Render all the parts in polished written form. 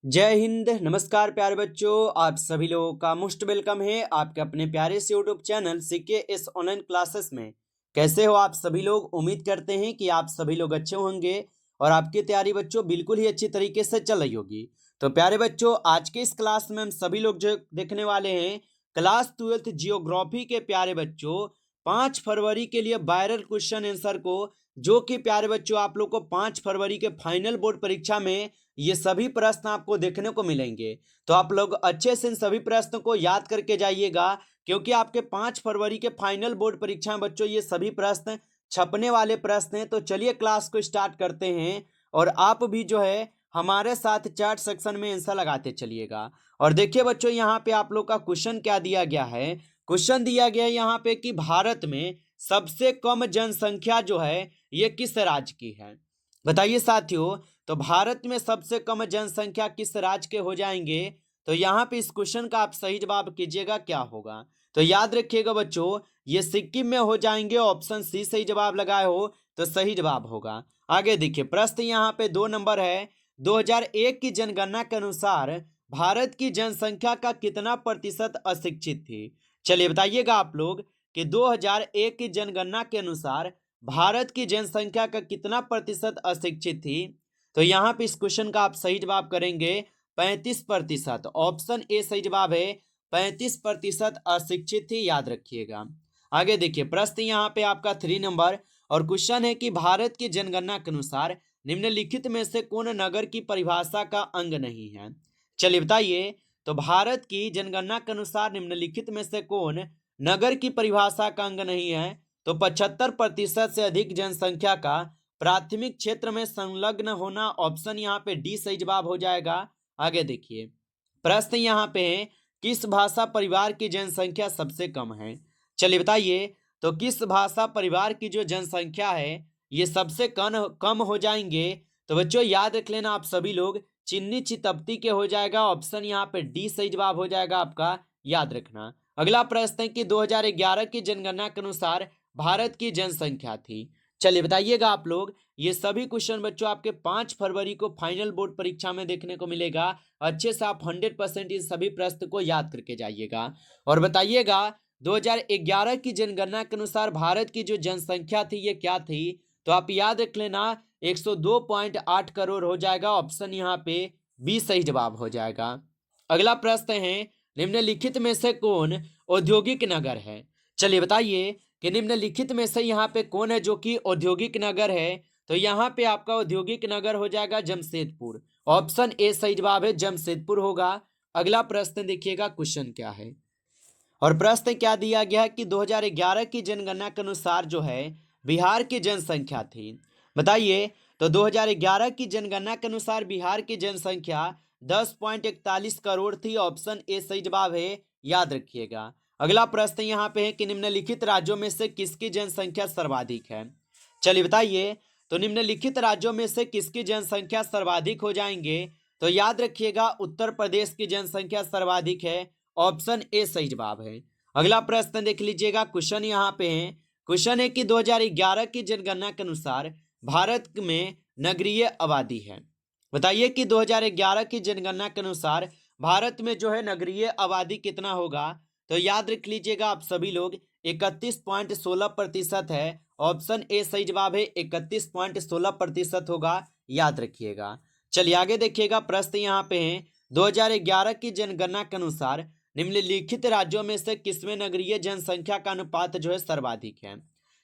जय हिंद। नमस्कार प्यारे बच्चों, आप सभी लोगों का मोस्ट वेलकम है आपके अपने प्यारे से YouTube channel C K S online classes में। कैसे हो आप सभी लोग? उम्मीद करते हैं कि आप सभी लोग अच्छे होंगे और आपकी तैयारी बच्चों बिल्कुल ही अच्छी तरीके से चल रही होगी। तो प्यारे बच्चों, आज के इस क्लास में हम सभी लोग जो देखने वाले हैं क्लास 12th जियोग्राफी के प्यारे बच्चों 5 फरवरी के लिए वायरल क्वेश्चन आंसर को, जो कि प्यारे बच्चों आप लोग को 5 फरवरी के फाइनल बोर्ड परीक्षा में ये सभी प्रश्न आपको देखने को मिलेंगे। तो आप लोग अच्छे से इन सभी प्रश्नों को याद करके जाइएगा, क्योंकि आपके 5 फरवरी के फाइनल बोर्ड परीक्षा में बच्चों ये सभी प्रश्न छपने वाले प्रश्न हैं। तो चलिए क्लास को स्टार्ट करते हैं और आप भी जो है हमारे साथ चैट सेक्शन में आंसर लगाते चलिएगा। और देखिए बच्चों, यहाँ पे आप लोग का क्वेश्चन क्या दिया गया है। क्वेश्चन दिया गया है यहाँ पे कि भारत में सबसे कम जनसंख्या जो है ये किस राज्य की है। बताइए साथियों, तो भारत में सबसे कम जनसंख्या किस राज्य के हो जाएंगे। तो यहाँ पे इस क्वेश्चन का आप सही जवाब कीजिएगा, क्या होगा। तो याद रखिएगा बच्चों, ये सिक्किम में हो जाएंगे। ऑप्शन सी सही जवाब लगाए हो तो सही जवाब होगा। आगे देखिए प्रश्न यहाँ पे 2 नंबर है। 2001 की जनगणना के अनुसार भारत की जनसंख्या का कितना प्रतिशत अशिक्षित थी। चलिए बताइएगा आप लोग कि 2001 की जनगणना के अनुसार भारत की जनसंख्या का कितना प्रतिशत अशिक्षित थी। तो यहाँ पे इस क्वेश्चन का आप सही जवाब करेंगे 35%। ऑप्शन ए सही जवाब है, 35% अशिक्षित थी, याद रखिएगा। आगे देखिए प्रश्न यहाँ पे आपका 3 नंबर और क्वेश्चन है कि भारत की जनगणना के अनुसार निम्नलिखित में से कौन नगर की परिभाषा का अंग नहीं है। चलिए बताइए, तो भारत की जनगणना के अनुसार निम्नलिखित में से कौन नगर की परिभाषा का अंग नहीं है। तो 75% से अधिक जनसंख्या का प्राथमिक क्षेत्र में संलग्न होना। ऑप्शन यहाँ पे डी सही जवाब हो जाएगा। आगे देखिए प्रश्न यहाँ पे है, किस भाषा परिवार की जनसंख्या सबसे कम है। चलिए बताइए, तो किस भाषा परिवार की जो जनसंख्या है ये सबसे कम हो जाएंगे। तो बच्चों याद रख लेना आप सभी लोग, चिन्नी चितपती के हो जाएगा। ऑप्शन यहाँ पे डी सही जवाब हो जाएगा आपका, याद रखना। अगला प्रश्न है कि 2011 की जनगणना के अनुसार भारत की जनसंख्या थी। चलिए बताइएगा आप लोग, ये सभी क्वेश्चन बच्चों आपके 5 फरवरी को फाइनल बोर्ड परीक्षा में देखने को मिलेगा। अच्छे से आप 100% इन सभी प्रश्न को याद करके जाइएगा और बताइएगा 2011 की जनगणना के अनुसार भारत की जो जनसंख्या थी ये क्या थी। तो आप याद रख लेना 102.8 करोड़ हो जाएगा। ऑप्शन यहाँ पे बी सही जवाब हो जाएगा। अगला प्रश्न है, निम्नलिखित में से कौन औद्योगिक नगर है। चलिए बताइए कि निम्नलिखित में से यहाँ पे कौन है जो कि औद्योगिक नगर है। तो यहाँ पे आपका औद्योगिक नगर हो जाएगा जमशेदपुर। ऑप्शन ए सही जवाब है, जमशेदपुर होगा। अगला प्रश्न देखिएगा क्वेश्चन क्या है और प्रश्न क्या दिया गया है कि 2011 की जनगणना के अनुसार जो है बिहार की जनसंख्या थी। बताइए, तो 2011 की जनगणना के अनुसार बिहार की जनसंख्या 10.41 करोड़ थी। ऑप्शन ए सही जवाब है, याद रखिएगा। अगला प्रश्न यहाँ पे है कि निम्नलिखित राज्यों में से किसकी जनसंख्या सर्वाधिक है। चलिए बताइए, तो निम्नलिखित राज्यों में से किसकी जनसंख्या सर्वाधिक हो जाएंगे। तो याद रखिएगा उत्तर प्रदेश की जनसंख्या सर्वाधिक है। ऑप्शन ए सही जवाब है। अगला प्रश्न देख लीजिएगा, क्वेश्चन यहाँ पे है। क्वेश्चन है कि 2011 की जनगणना के अनुसार भारत में नगरीय आबादी है। बताइए कि 2011 की जनगणना के अनुसार भारत में जो है नगरीय आबादी कितना होगा। तो याद रख लीजिएगा आप सभी लोग 31.16% है। ऑप्शन ए सही जवाब है, 31.16% होगा, याद रखिएगा। चलिए आगे देखिएगा प्रश्न यहाँ पे है, 2011 की जनगणना के अनुसार निम्नलिखित राज्यों में से किसमें नगरीय जनसंख्या का अनुपात जो है सर्वाधिक है।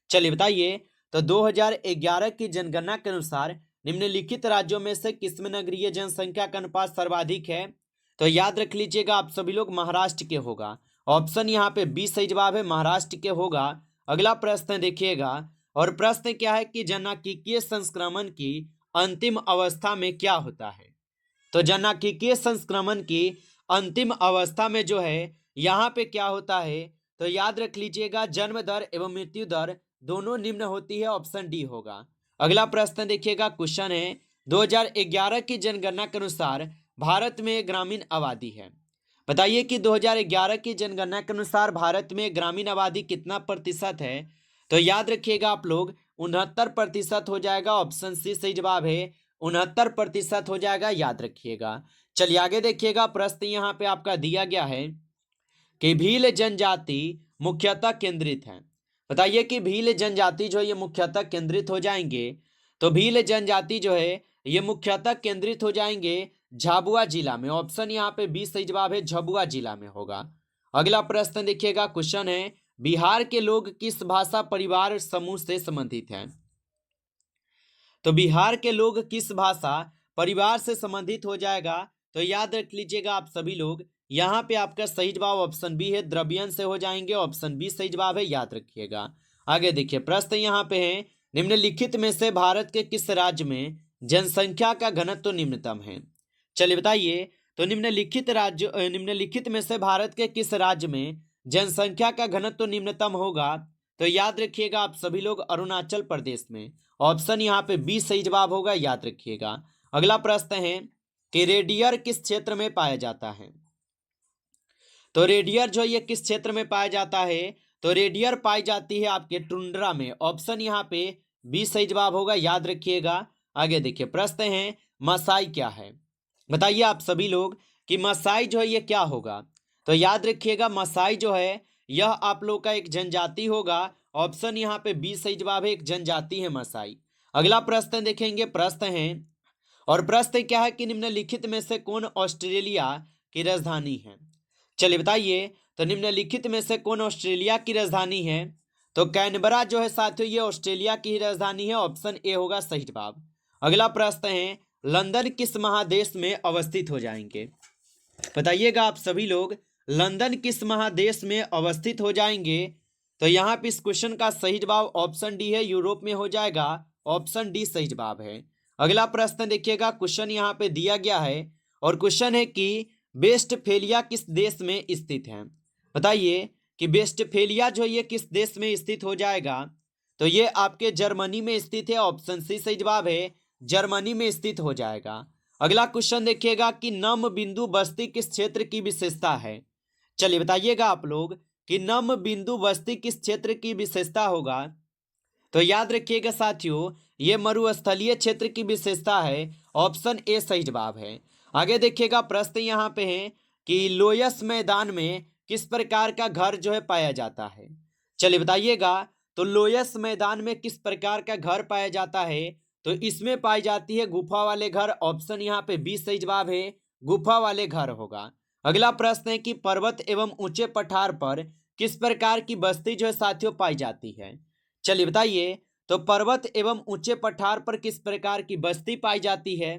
चलिए बताइए, तो 2011 की जनगणना के अनुसार निम्नलिखित राज्यों में से किसमें नगरीय जनसंख्या का अनुपात सर्वाधिक है। तो याद रख लीजिएगा आप सभी लोग, महाराष्ट्र के होगा। ऑप्शन यहाँ पे बी सही जवाब है, महाराष्ट्र के होगा। अगला प्रश्न देखिएगा और प्रश्न क्या है कि जननांगीय संक्रमण की अंतिम अवस्था में क्या होता है। तो जननांगीय संक्रमण की अंतिम अवस्था में जो है यहाँ पे क्या होता है। तो याद रख लीजिएगा जन्म दर एवं मृत्यु दर दोनों निम्न होती है। ऑप्शन डी होगा। अगला प्रश्न देखिएगा, क्वेश्चन है 2011 की जनगणना के अनुसार भारत में ग्रामीण आबादी है। बताइए कि 2011 की जनगणना के अनुसार भारत में ग्रामीण आबादी कितना प्रतिशत है। तो याद रखिएगा आप लोग 69% हो जाएगा। ऑप्शन सी सही जवाब है, 69% हो जाएगा, याद रखिएगा। चलिए आगे देखिएगा, प्रश्न यहाँ पे आपका दिया गया है कि भील जनजाति मुख्यतः केंद्रित है। बताइए कि भील जनजाति जो है ये मुख्यतः केंद्रित हो जाएंगे। तो भील जनजाति जो है ये मुख्यतः केंद्रित हो जाएंगे झाबुआ जिला में। ऑप्शन यहाँ पे बी सही जवाब है, झाबुआ जिला में होगा। अगला प्रश्न देखिएगा, क्वेश्चन है बिहार के लोग किस भाषा परिवार समूह से संबंधित हैं। तो बिहार के लोग किस भाषा परिवार से संबंधित हो जाएगा। तो याद रख लीजिएगा आप सभी लोग, यहाँ पे आपका सही जवाब ऑप्शन बी है, द्रवियन से हो जाएंगे। ऑप्शन बी सही जवाब है, याद रखिएगा। आगे देखिए, प्रश्न यहाँ पे है निम्नलिखित में से भारत के किस राज्य में जनसंख्या का घनत्व निम्नतम है। चलिए बताइए, तो निम्नलिखित में से भारत के किस राज्य में जनसंख्या का घनत्व निम्नतम होगा। तो याद रखिएगा आप सभी लोग, अरुणाचल प्रदेश में। ऑप्शन यहाँ पे बी सही जवाब होगा, याद रखिएगा। अगला प्रश्न है कि रेडियर किस क्षेत्र में पाया जाता है। तो रेडियर जो ये किस क्षेत्र में पाया जाता है। तो रेडियर पाई जाती है आपके टुंड्रा में। ऑप्शन यहाँ पे बी सही जवाब होगा, याद रखिएगा। आगे देखिए, प्रश्न है मसाई क्या है। बताइए आप सभी लोग कि मसाई जो है ये क्या होगा। तो याद रखिएगा, मसाई जो है यह आप लोग का एक जनजाति होगा। ऑप्शन यहाँ पे बी सही जवाब है, एक जनजाति है मसाई। अगला प्रश्न देखेंगे, प्रश्न है और प्रश्न क्या है कि निम्नलिखित में से कौन ऑस्ट्रेलिया की राजधानी है। चलिए बताइए, तो निम्नलिखित में से कौन ऑस्ट्रेलिया की राजधानी है। तो कैनबरा जो है साथियों ये ऑस्ट्रेलिया की ही राजधानी है। ऑप्शन ए होगा सही जवाब। अगला प्रश्न है लंदन किस महादेश में अवस्थित हो जाएंगे। बताइएगा आप सभी लोग, लंदन किस महादेश में अवस्थित हो जाएंगे। तो यहाँ पे इस क्वेश्चन का सही जवाब ऑप्शन डी है, यूरोप में हो जाएगा। ऑप्शन डी सही जवाब है। अगला प्रश्न देखिएगा, क्वेश्चन यहाँ पे दिया गया है और क्वेश्चन है कि वेस्टफेलिया किस देश में स्थित है। बताइए कि वेस्टफेलिया जो ये किस देश में स्थित हो जाएगा। तो ये आपके जर्मनी में स्थित है। ऑप्शन सी सही जवाब है, जर्मनी में स्थित हो जाएगा। अगला क्वेश्चन देखिएगा कि नम बिंदु बस्ती किस क्षेत्र की विशेषता है। चलिए बताइएगा आप लोग कि नम बिंदु बस्ती किस क्षेत्र की विशेषता होगा। तो याद रखिएगा साथियों, ये मरुस्थलीय क्षेत्र की विशेषता है। ऑप्शन ए सही जवाब है। आगे देखिएगा, प्रश्न यहाँ पे है कि लोयस मैदान में किस प्रकार का घर जो है पाया जाता है। चलिए बताइएगा, तो लोयस मैदान में किस प्रकार का घर पाया जाता है। तो इसमें पाई जाती है गुफा वाले घर। ऑप्शन यहाँ पे बी सही जवाब है, गुफा वाले घर होगा। अगला प्रश्न है कि पर्वत एवं ऊंचे पठार पर किस प्रकार की बस्ती जो है साथियों पाई जाती है। चलिए बताइए, तो पर्वत एवं ऊंचे पठार पर किस प्रकार की बस्ती पाई जाती है।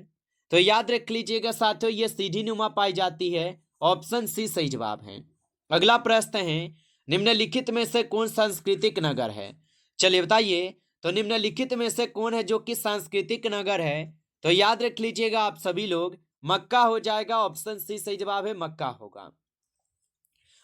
तो याद रख लीजिएगा साथियों, ये सीढ़ी नुमा पाई जाती है। ऑप्शन सी सही जवाब है। अगला प्रश्न है निम्नलिखित में से कौन सांस्कृतिक नगर है। चलिए बताइए, तो निम्नलिखित में से कौन है जो कि सांस्कृतिक नगर है। तो याद रख लीजिएगा आप सभी लोग, मक्का हो जाएगा। ऑप्शन सी सही जवाब है, मक्का होगा।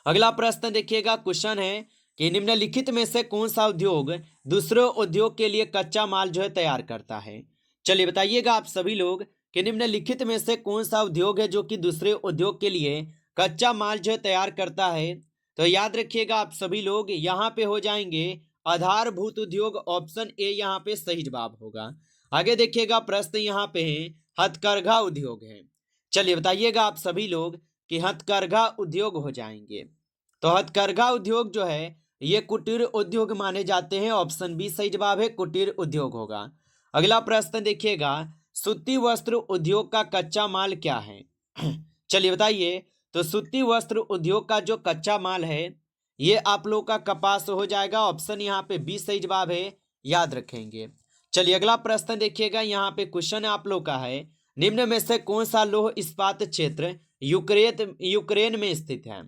अगला प्रश्न देखिएगा, क्वेश्चन है कि निम्नलिखित में से कौन सा उद्योग दूसरे उद्योग के लिए कच्चा माल जो है तैयार करता है। चलिए बताइएगा आप सभी लोग कि निम्नलिखित में से कौन सा उद्योग है जो कि दूसरे उद्योग के लिए कच्चा माल जो है तैयार करता है। तो याद रखिएगा आप सभी लोग, यहाँ पे हो जाएंगे आधारभूत उद्योग। ऑप्शन ए यहाँ पे सही जवाब होगा। आगे देखिएगा, प्रश्न यहाँ पे है हथकरघा उद्योग है। चलिए बताइएगा आप सभी लोग कि हथकरघा उद्योग हो जाएंगे। तो हथकरघा उद्योग जो है ये कुटीर उद्योग माने जाते हैं। ऑप्शन बी सही जवाब है, कुटीर उद्योग होगा। अगला प्रश्न देखिएगा, सूती वस्त्र उद्योग का कच्चा माल क्या है। चलिए बताइए, तो सूती वस्त्र उद्योग का जो कच्चा माल है ये आप लोग का कपास हो जाएगा। ऑप्शन यहाँ पे बी सही जवाब है, याद रखेंगे। चलिए अगला प्रश्न देखिएगा, यहाँ पे क्वेश्चन आप लोग का है निम्न में से कौन सा लौह इस्पात क्षेत्र यूक्रेन में स्थित है।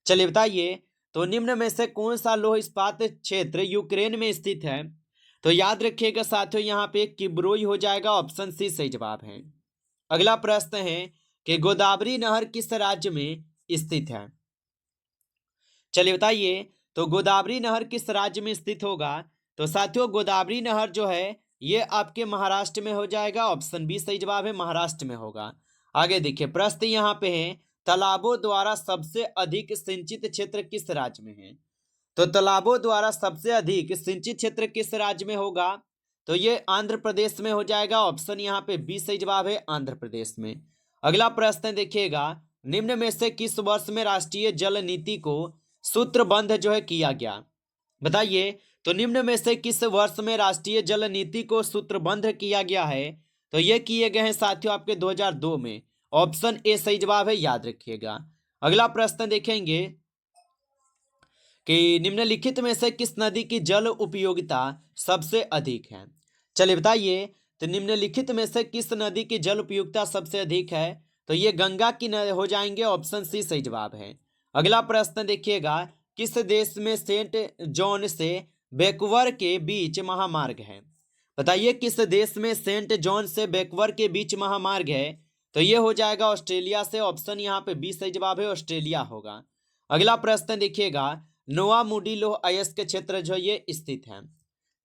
चलिए बताइए, तो निम्न में से कौन सा लौह इस्पात क्षेत्र यूक्रेन में स्थित है। तो याद रखिएगा साथियों, यहाँ पे किब्रोई हो जाएगा। ऑप्शन सी सही जवाब है। अगला प्रश्न है कि गोदावरी नहर किस राज्य में स्थित है। चलिए बताइए, तो गोदावरी नहर किस राज्य में स्थित होगा। तो साथियों, गोदावरी नहर जो है ये आपके महाराष्ट्र में हो जाएगा। ऑप्शन बी सही जवाब है, महाराष्ट्र में होगा। आगे देखिए, प्रश्न यहाँ पे है तालाबों द्वारा सबसे अधिक सिंचित क्षेत्र किस राज्य में है। तो तालाबों द्वारा सबसे अधिक सिंचित क्षेत्र किस राज्य में होगा। तो ये आंध्र प्रदेश में हो जाएगा। ऑप्शन यहाँ पे बी सही जवाब है, आंध्र प्रदेश में। अगला प्रश्न देखिएगा, निम्न में से किस वर्ष में राष्ट्रीय जल नीति को सूत्रबद्ध जो है किया गया? बताइए। तो निम्न में से किस वर्ष में राष्ट्रीय जल नीति को सूत्रबद्ध किया गया है? तो ये किए गए हैं साथियों आपके 2002 में। ऑप्शन ए सही जवाब है, याद रखिएगा। अगला प्रश्न देखेंगे कि निम्नलिखित में से किस नदी की जल उपयोगिता सबसे अधिक है? चलिए बताइए। तो निम्नलिखित में से किस नदी की जल उपयोगिता सबसे अधिक है? तो ये गंगा की हो जाएंगे। ऑप्शन सी सही जवाब है। अगला प्रश्न देखिएगा, किस देश में सेंट जॉन से वैंकूवर के बीच महामार्ग है? बताइए, किस देश में सेंट जॉन से वैंकूवर के बीच महामार्ग है? तो ये हो जाएगा ऑस्ट्रेलिया से। ऑप्शन यहाँ पे बी सही जवाब है, ऑस्ट्रेलिया होगा। अगला प्रश्न देखिएगा, नोआ मूडी लौह अयस्क क्षेत्र जो ये स्थित है?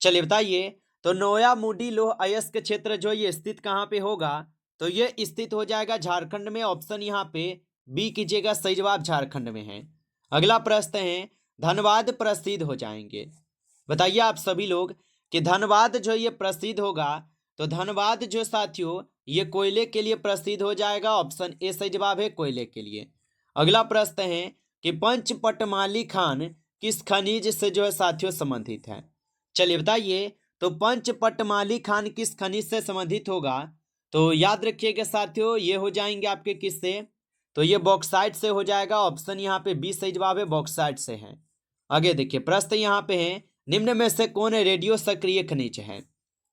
चलिए बताइए। तो नोया मूडी लौह अयस्क क्षेत्र जो ये स्थित कहाँ पे होगा? तो ये स्थित हो जाएगा झारखंड में। ऑप्शन यहाँ पे बी कीजिएगा, सही जवाब झारखंड में है। अगला प्रश्न है, धनबाद प्रसिद्ध हो जाएंगे। बताइए आप सभी लोग कि धनबाद जो ये प्रसिद्ध होगा, तो धनबाद जो साथियों ये कोयले के लिए प्रसिद्ध हो जाएगा। ऑप्शन ए सही जवाब है, कोयले के लिए। अगला प्रश्न है कि पंचपटमाली खान किस खनिज से जो है साथियों संबंधित है? चलिए बताइए। तो पंचपटमाली खान किस खनिज से संबंधित होगा? तो याद रखिएगा साथियों, ये हो जाएंगे आपके किससे? तो ये बॉक्साइट से हो जाएगा। ऑप्शन यहाँ पे बी सही जवाब है, बॉक्साइट से है। आगे देखिए, प्रश्न यहाँ पे है, निम्न में से कौन रेडियो सक्रिय खनिज है?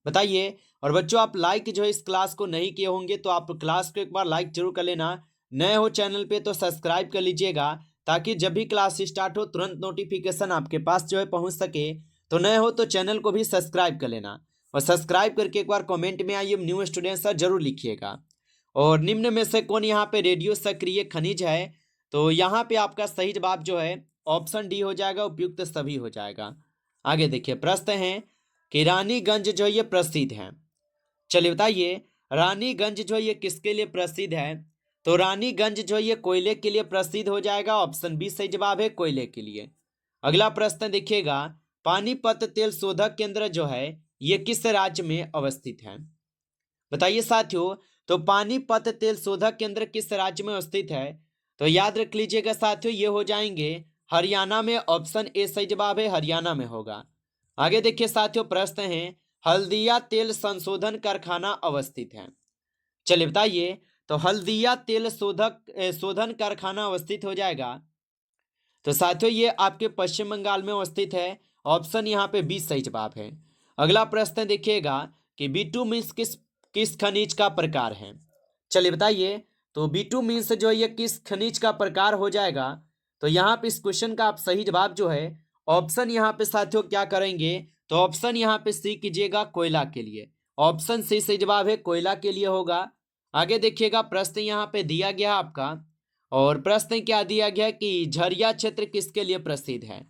बताइए। और बच्चों, आप लाइक जो है इस क्लास को नहीं किए होंगे तो आप क्लास को एक बार लाइक जरूर कर लेना। नए हो चैनल पे तो सब्सक्राइब कर लीजिएगा, ताकि जब भी क्लास स्टार्ट हो तुरंत नोटिफिकेशन आपके पास जो है पहुंच सके। तो नए हो तो चैनल को भी सब्सक्राइब कर लेना, और सब्सक्राइब करके एक बार कमेंट में आइए न्यू स्टूडेंट सर जरूर लिखिएगा। और निम्न में से कौन यहाँ पे रेडियो सक्रिय खनिज है? तो यहाँ पे आपका सही जवाब जो है ऑप्शन डी हो जाएगा, उपयुक्त सभी हो जाएगा। आगे देखिए, प्रश्न है कि रानीगंज जो ये प्रसिद्ध है? चलिए बताइए, रानीगंज जो ये किसके लिए प्रसिद्ध है? तो रानीगंज जो ये कोयले के लिए प्रसिद्ध हो जाएगा। ऑप्शन बी सही जवाब है, कोयले के लिए। अगला प्रश्न देखिएगा, पानीपत तेल शोधक केंद्र जो है ये किस राज्य में अवस्थित है? बताइए साथियों। तो पानीपत तेल शोधक केंद्र किस राज्य में अवस्थित है? तो याद रख लीजिएगा साथियों, ये हो जाएंगे हरियाणा में। ऑप्शन ए सही जवाब है, हरियाणा में होगा। आगे देखिए साथियों, प्रश्न है, हल्दिया तेल संशोधन कारखाना अवस्थित है? चलिए बताइए। तो हल्दिया तेल शोधन कारखाना अवस्थित हो जाएगा। तो साथियों ये आपके पश्चिम बंगाल में अवस्थित है। ऑप्शन यहाँ पे बी सही जवाब है। अगला प्रश्न देखिएगा कि बिटुमिन्स किस किस खनिज का प्रकार है? चलिए बताइए। तो बिटुमिन्स जो ये किस खनिज का प्रकार हो जाएगा? तो यहाँ पे इस क्वेश्चन का आप सही जवाब जो है ऑप्शन यहाँ पे साथियों क्या करेंगे? तो ऑप्शन यहाँ पे सी कीजिएगा, कोयला के लिए। ऑप्शन सी सही जवाब है, कोयला के लिए होगा। आगे देखिएगा, प्रश्न यहाँ पे दिया गया आपका, और प्रश्न क्या दिया गया कि झरिया क्षेत्र किसके लिए प्रसिद्ध है?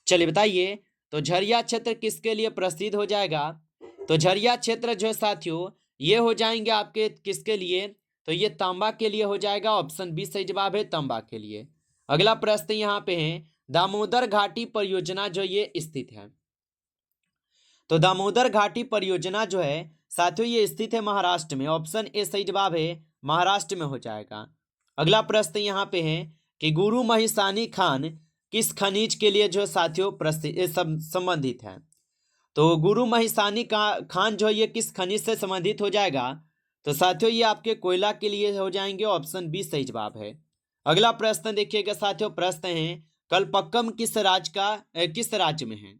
चलिए बताइए। तो झरिया क्षेत्र किसके लिए प्रसिद्ध हो जाएगा? तो झरिया क्षेत्र जो है साथियों ये हो जाएंगे आपके किसके लिए? तो ये तांबा के लिए हो जाएगा। ऑप्शन बी सही जवाब है, तांबा के लिए। अगला प्रश्न यहाँ पे है, दामोदर घाटी परियोजना जो ये स्थित है? तो दामोदर घाटी परियोजना जो है साथियों ये स्थित है महाराष्ट्र में। ऑप्शन ए सही जवाब है, महाराष्ट्र में हो जाएगा। अगला प्रश्न यहाँ पे है कि गुरु महिसानी खान किस खनिज के लिए जो साथियों प्रसिद्ध संबंधित है? तो गुरु महिसानी खान जो ये किस खनिज से संबंधित हो जाएगा? तो साथियों ये आपके कोयला के लिए हो जाएंगे। ऑप्शन बी सही जवाब है। अगला प्रश्न देखिएगा साथियों, प्रश्न है, कलपक्कम किस राज्य में है?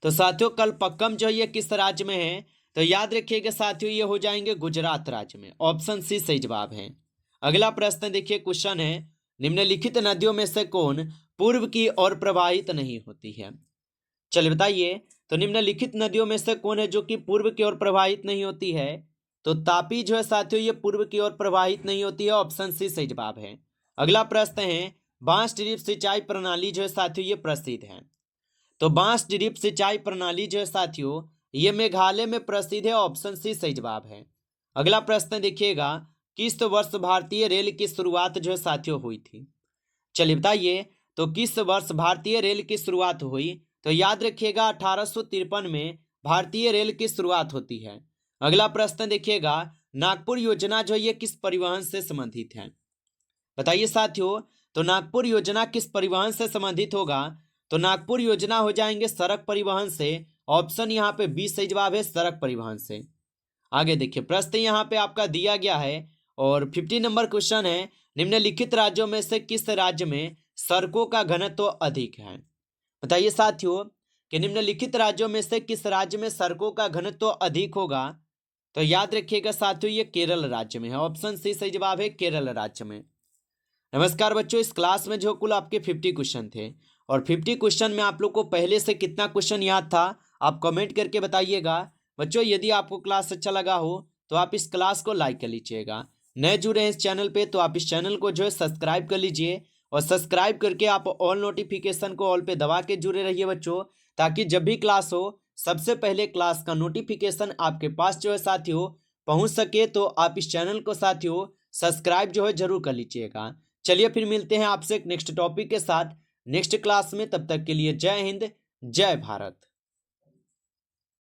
तो साथियों कलपक्कम जो ये किस राज्य में है? तो याद रखिएगा साथियों ये हो जाएंगे गुजरात राज्य में। ऑप्शन सी सही जवाब है। अगला प्रश्न देखिए, क्वेश्चन है, निम्नलिखित नदियों में से कौन पूर्व की ओर प्रवाहित नहीं होती है? चलिए बताइए। तो निम्नलिखित नदियों में से कौन है जो कि पूर्व की ओर प्रवाहित नहीं होती है? तो तापी जो है साथियों ये पूर्व की ओर प्रवाहित नहीं होती है। ऑप्शन सी सही जवाब है। अगला प्रश्न है, बांस ड्रिप सिंचाई प्रणाली जो है साथियों ये प्रसिद्ध है? तो बांस ड्रिप सिंचाई प्रणाली जो है साथियों ये मेघालय में प्रसिद्ध है। ऑप्शन सी सही जवाब है। अगला प्रश्न देखिएगा, किस वर्ष भारतीय रेल की शुरुआत जो है साथियों हुई थी? चलिए बताइए। तो किस वर्ष भारतीय रेल की शुरुआत हुई? तो याद रखिएगा 1853 में भारतीय रेल की शुरुआत होती है? अगला प्रश्न देखिएगा, नागपुर योजना जो ये किस परिवहन से संबंधित है? बताइए साथियों, तो नागपुर योजना किस परिवहन से संबंधित होगा? तो नागपुर योजना हो जाएंगे सड़क परिवहन से। ऑप्शन यहाँ पे बी सही जवाब है, सड़क परिवहन से। आगे देखिए, प्रश्न यहाँ पे आपका दिया गया है और 50 नंबर क्वेश्चन है, निम्नलिखित राज्यों में से किस राज्य में सड़कों का घनत्व अधिक है? बताइए साथियों कि निम्नलिखित राज्यों में से किस राज्य में सड़कों का घनत्व अधिक होगा? तो याद रखिएगा साथियों, ये केरल राज्य में है। ऑप्शन सी सही जवाब है, केरल राज्य में। नमस्कार बच्चों, इस क्लास में जो कुल आपके 50 क्वेश्चन थे और 50 क्वेश्चन में आप लोग को पहले से कितना क्वेश्चन याद था आप कमेंट करके बताइएगा। बच्चों यदि आपको क्लास अच्छा लगा हो तो आप इस क्लास को लाइक कर लीजिएगा। नए जुड़े हैं इस चैनल पे तो आप इस चैनल को जो है सब्सक्राइब कर लीजिए और सब्सक्राइब करके आप ऑल नोटिफिकेशन को ऑल पे दबा के जुड़े रहिए बच्चों, ताकि जब भी क्लास हो सबसे पहले क्लास का नोटिफिकेशन आपके पास जो है साथियों पहुंच सके। तो आप इस चैनल को साथियों सब्सक्राइब जो है जरूर कर लीजिएगा। चलिए फिर मिलते हैं आपसे एक नेक्स्ट टॉपिक के साथ नेक्स्ट क्लास में। तब तक के लिए जय हिंद, जय भारत।